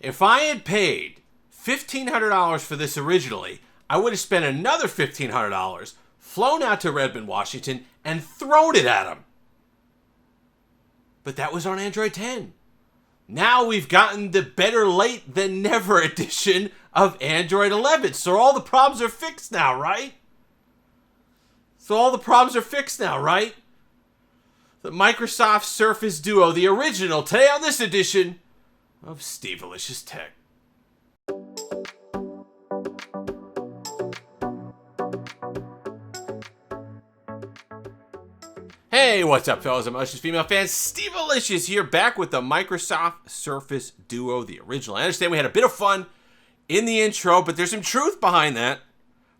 If I had paid $1,500 for this originally, I would have spent another $1,500, flown out to Redmond, Washington, and thrown it at him. But that was on Android 10. Now we've gotten the better late than never edition of Android 11. So all the problems are fixed now, right? The Microsoft Surface Duo, the original, today on this edition of Steve-alicious Tech. Hey, what's up, fellas and malicious female fans? Steve-alicious here, back with the Microsoft Surface Duo, the original. I understand we had a bit of fun in the intro, but there's some truth behind that.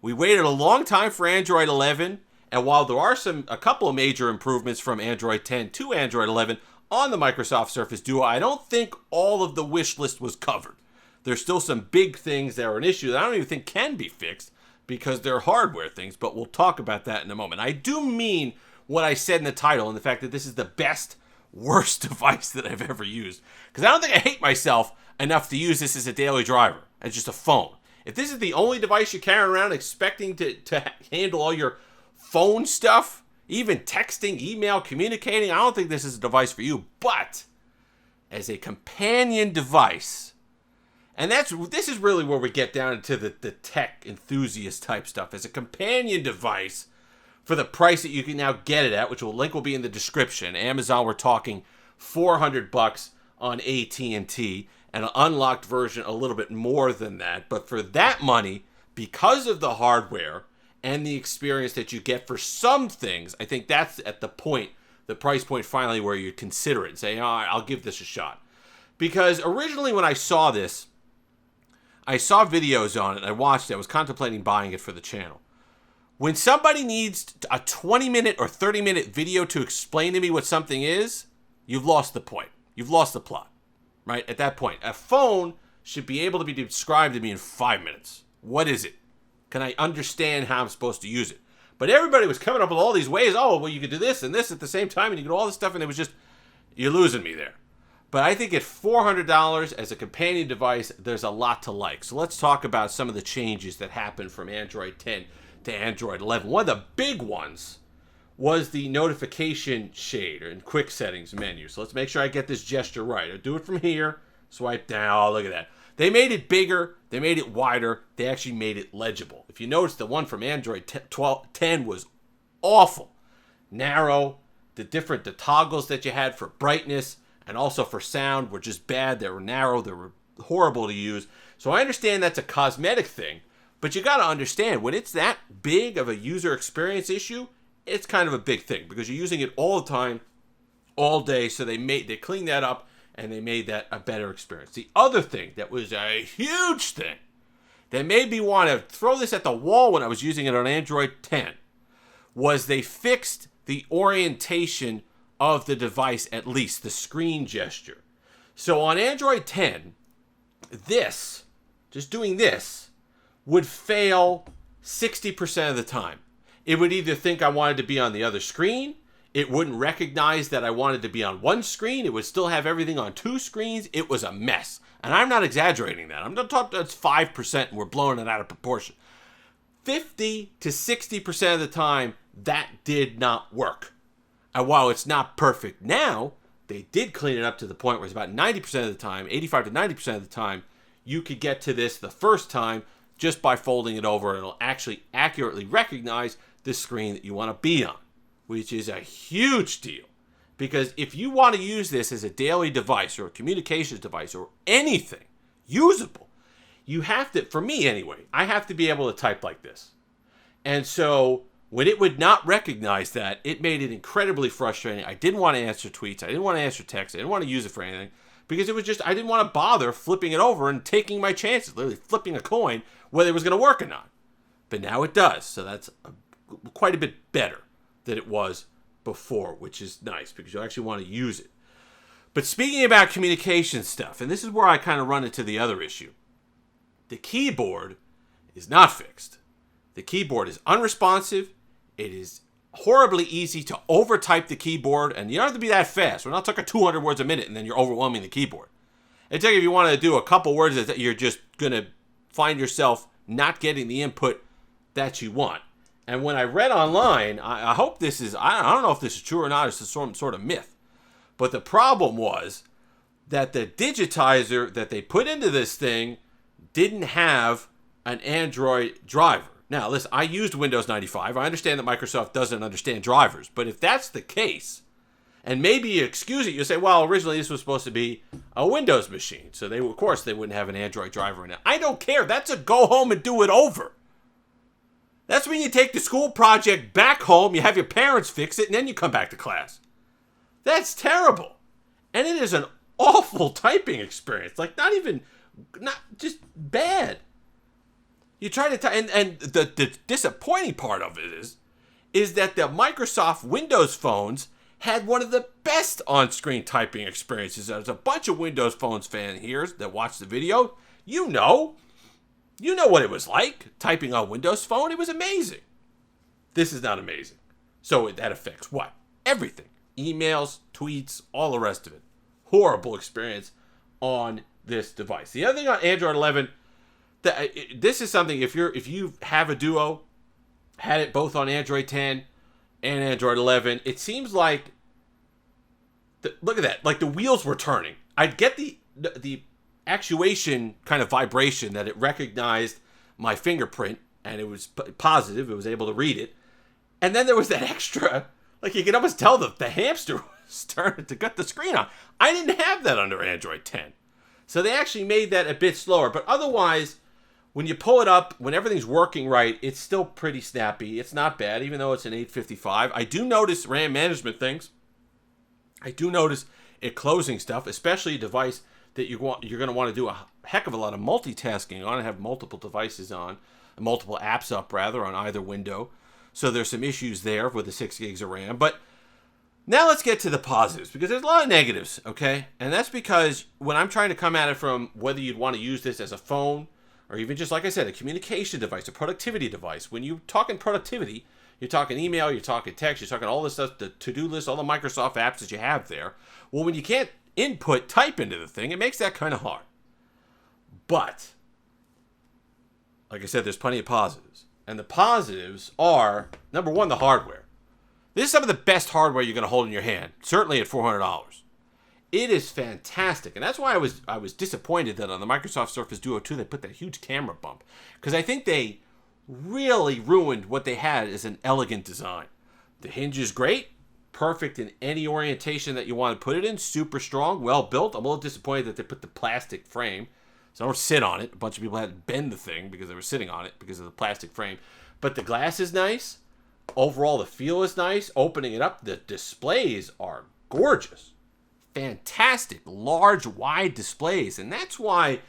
We waited a long time for Android 11, and while there are a couple of major improvements from Android 10 to Android 11 on the Microsoft Surface Duo, I don't think all of the wish list was covered. There's still some big things that are an issue that I don't even think can be fixed because they're hardware things, but we'll talk about that in a moment. I do mean what I said in the title and the fact that this is the best, worst device that I've ever used. Because I don't think I hate myself enough to use this as a daily driver, as just a phone. If this is the only device you're carrying around expecting to handle all your phone stuff, even texting, email, communicating, I don't think this is a device for you. But as a companion device, and this is really where we get down into the tech enthusiast type stuff. As a companion device, for the price that you can now get it at, which link will be in the description. Amazon, we're talking $400 on AT&T, and an unlocked version a little bit more than that. But for that money, because of the hardware and the experience that you get for some things, I think that's at the price point finally where you consider it and say, all right, I'll give this a shot. Because originally when I saw this, I saw videos on it, and I watched it. I was contemplating buying it for the channel. When somebody needs a 20-minute or 30-minute video to explain to me what something is, you've lost the point. You've lost the plot, right? At that point, a phone should be able to be described to me in 5 minutes. What is it? Can I understand how I'm supposed to use it? But everybody was coming up with all these ways. Oh, well, you could do this and this at the same time, and you could do all this stuff, and it was just, you're losing me there. But I think at $400 as a companion device, there's a lot to like. So let's talk about some of the changes that happened from Android 10 to Android 11. One of the big ones was the notification shade and quick settings menu. So let's make sure I get this gesture right. I do it from here, swipe down. Oh, look at that. They made it bigger. They made it wider. They actually made it legible. If you notice, the one from Android 10 was awful. Narrow. The toggles that you had for brightness and also for sound were just bad. They were narrow. They were horrible to use. So I understand that's a cosmetic thing. But you got to understand, when it's that big of a user experience issue, it's kind of a big thing because you're using it all the time, all day. So they cleaned that up and they made that a better experience. The other thing that was a huge thing that made me want to throw this at the wall when I was using it on Android 10 was they fixed the orientation of the device, at least the screen gesture. So on Android 10, just doing this, would fail 60% of the time. It would either think I wanted to be on the other screen. It wouldn't recognize that I wanted to be on one screen. It would still have everything on two screens. It was a mess. And I'm not exaggerating that. I'm not talking that's 5% and we're blowing it out of proportion. 50 to 60% of the time, that did not work. And while it's not perfect now, they did clean it up to the point where it's about 90% of the time, 85 to 90% of the time, you could get to this the first time just by folding it over. It'll actually accurately recognize the screen that you want to be on, which is a huge deal. Because if you want to use this as a daily device or a communications device or anything usable, you have to, for me anyway, I have to be able to type like this. And so when it would not recognize that, it made it incredibly frustrating. I didn't want to answer tweets. I didn't want to answer texts. I didn't want to use it for anything. Because it was just, I didn't want to bother flipping it over and taking my chances, literally flipping a coin, whether it was going to work or not. But now it does. So that's quite a bit better than it was before, which is nice because you actually want to use it. But speaking about communication stuff, and this is where I kind of run into the other issue. The keyboard is not fixed. The keyboard is unresponsive. It is horribly easy to overtype the keyboard, and you don't have to be that fast. We're not talking 200 words a minute and then you're overwhelming the keyboard. It's like if you want to do a couple words that you're just going to find yourself not getting the input that you want. And when I read online, I hope this is, I don't know if this is true or not, it's some sort of myth. But the problem was that the digitizer that they put into this thing didn't have an Android driver. Now, listen, I used Windows 95. I understand that Microsoft doesn't understand drivers. But if that's the case, and maybe you excuse it, you say, well, originally this was supposed to be a Windows machine. So of course they wouldn't have an Android driver in it. I don't care. That's a go home and do it over. That's when you take the school project back home, you have your parents fix it, and then you come back to class. That's terrible. And it is an awful typing experience. Like, not just bad. You try to type, and the disappointing part of it is that the Microsoft Windows phones had one of the best on-screen typing experiences. There's a bunch of Windows Phones fans here that watch the video. You know what it was like typing on Windows Phone. It was amazing. This is not amazing. So that affects what? Everything. Emails, tweets, all the rest of it. Horrible experience on this device. The other thing on Android 11, this is something, if you have a Duo, had it both on Android 10 and Android 11, it seems like, look at that, like the wheels were turning. I'd get the actuation kind of vibration that it recognized my fingerprint, and it was positive. It was able to read it. And then there was that extra, like you could almost tell the hamster was starting to cut the screen on. I didn't have that under Android 10. So they actually made that a bit slower. But otherwise, when you pull it up, when everything's working right, it's still pretty snappy. It's not bad, even though it's an 855. I do notice RAM management things. I do notice it closing stuff, especially a device that you're going to want to do a heck of a lot of multitasking on and have multiple devices on, multiple apps up rather, on either window. So there's some issues there with the 6 gigs of RAM. But now let's get to the positives, because there's a lot of negatives, okay? And that's because when I'm trying to come at it from whether you'd want to use this as a phone or even just, like I said, a communication device, a productivity device. When you're talking productivity, you're talking email, you're talking text, you're talking all this stuff, the to-do list, all the Microsoft apps that you have there. Well, when you can't type into the thing, it makes that kind of hard. But, like I said, there's plenty of positives. And the positives are, number one, the hardware. This is some of the best hardware you're going to hold in your hand, certainly at $400. It is fantastic. And that's why I was disappointed that on the Microsoft Surface Duo 2, they put that huge camera bump. Because I think they really ruined what they had as an elegant design. The hinge is great. Perfect in any orientation that you want to put it in. Super strong, well built. I'm a little disappointed that they put the plastic frame. So I don't sit on it. A bunch of people had to bend the thing because they were sitting on it because of the plastic frame. But the glass is nice. Overall, the feel is nice. Opening it up, the displays are gorgeous. Fantastic, large, wide displays. And that's why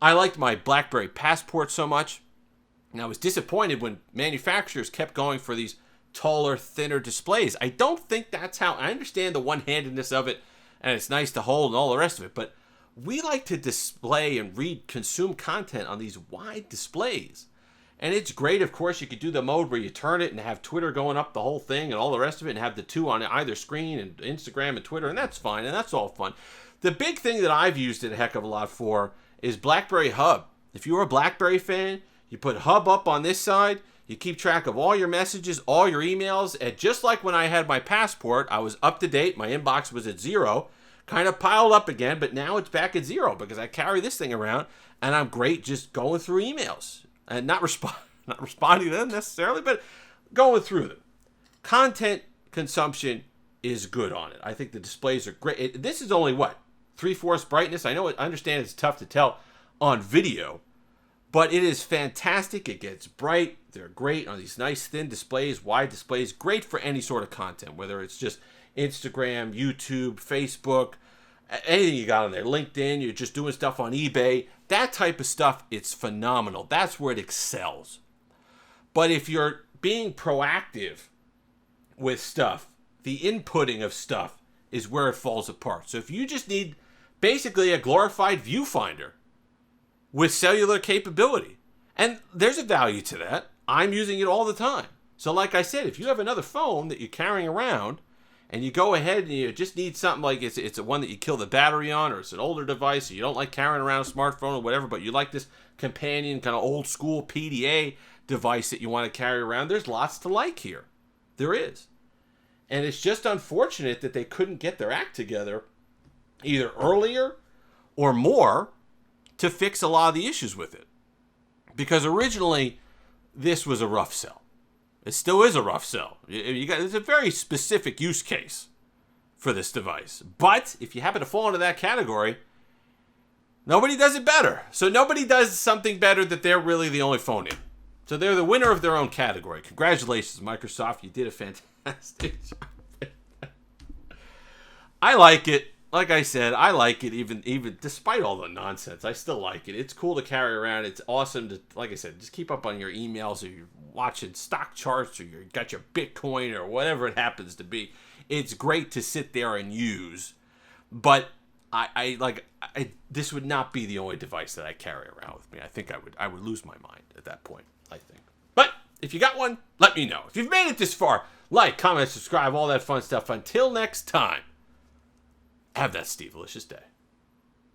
I liked my BlackBerry Passport so much. And I was disappointed when manufacturers kept going for these taller, thinner displays. I don't think that's how, I understand the one-handedness of it, and it's nice to hold and all the rest of it, but we like to display and consume content on these wide displays. And it's great, of course, you could do the mode where you turn it and have Twitter going up the whole thing and all the rest of it and have the two on either screen and Instagram and Twitter, and that's fine, and that's all fun. The big thing that I've used it a heck of a lot for is BlackBerry Hub. If you're a BlackBerry fan, you put Hub up on this side, you keep track of all your messages, all your emails, and just like when I had my Passport, I was up to date, my inbox was at 0, kind of piled up again, but now it's back at 0 because I carry this thing around, and I'm great just going through emails. And not responding to them necessarily, but going through them. Content consumption is good on it. I think the displays are great. This is only, 3/4 brightness? I understand it's tough to tell on video, but it is fantastic. It gets bright. They're great on these nice thin displays, wide displays. Great for any sort of content, whether it's just Instagram, YouTube, Facebook, anything you got on there. LinkedIn, you're just doing stuff on eBay. That type of stuff, it's phenomenal. That's where it excels. But if you're being proactive with stuff, the inputting of stuff is where it falls apart. So if you just need basically a glorified viewfinder with cellular capability, and there's a value to that. I'm using it all the time. So like I said, if you have another phone that you're carrying around and you go ahead and you just need something like it's a one that you kill the battery on, or it's an older device, or you don't like carrying around a smartphone or whatever, but you like this companion kind of old school PDA device that you want to carry around, there's lots to like here. There is. And it's just unfortunate that they couldn't get their act together either earlier or more to fix a lot of the issues with it. Because originally, this was a rough sell. It still is a rough sell. It's a very specific use case for this device. But if you happen to fall into that category, nobody does it better. So nobody does something better that they're really the only phone in. So they're the winner of their own category. Congratulations, Microsoft. You did a fantastic job. I like it. Like I said, I like it even despite all the nonsense. I still like it. It's cool to carry around. It's awesome to, like I said, just keep up on your emails, or you're watching stock charts, or you got your Bitcoin, or whatever it happens to be. It's great to sit there and use. But this would not be the only device that I carry around with me. I think I would lose my mind at that point, I think. But if you got one, let me know. If you've made it this far, like, comment, subscribe, all that fun stuff. Until next time, have that Steve-alicious day.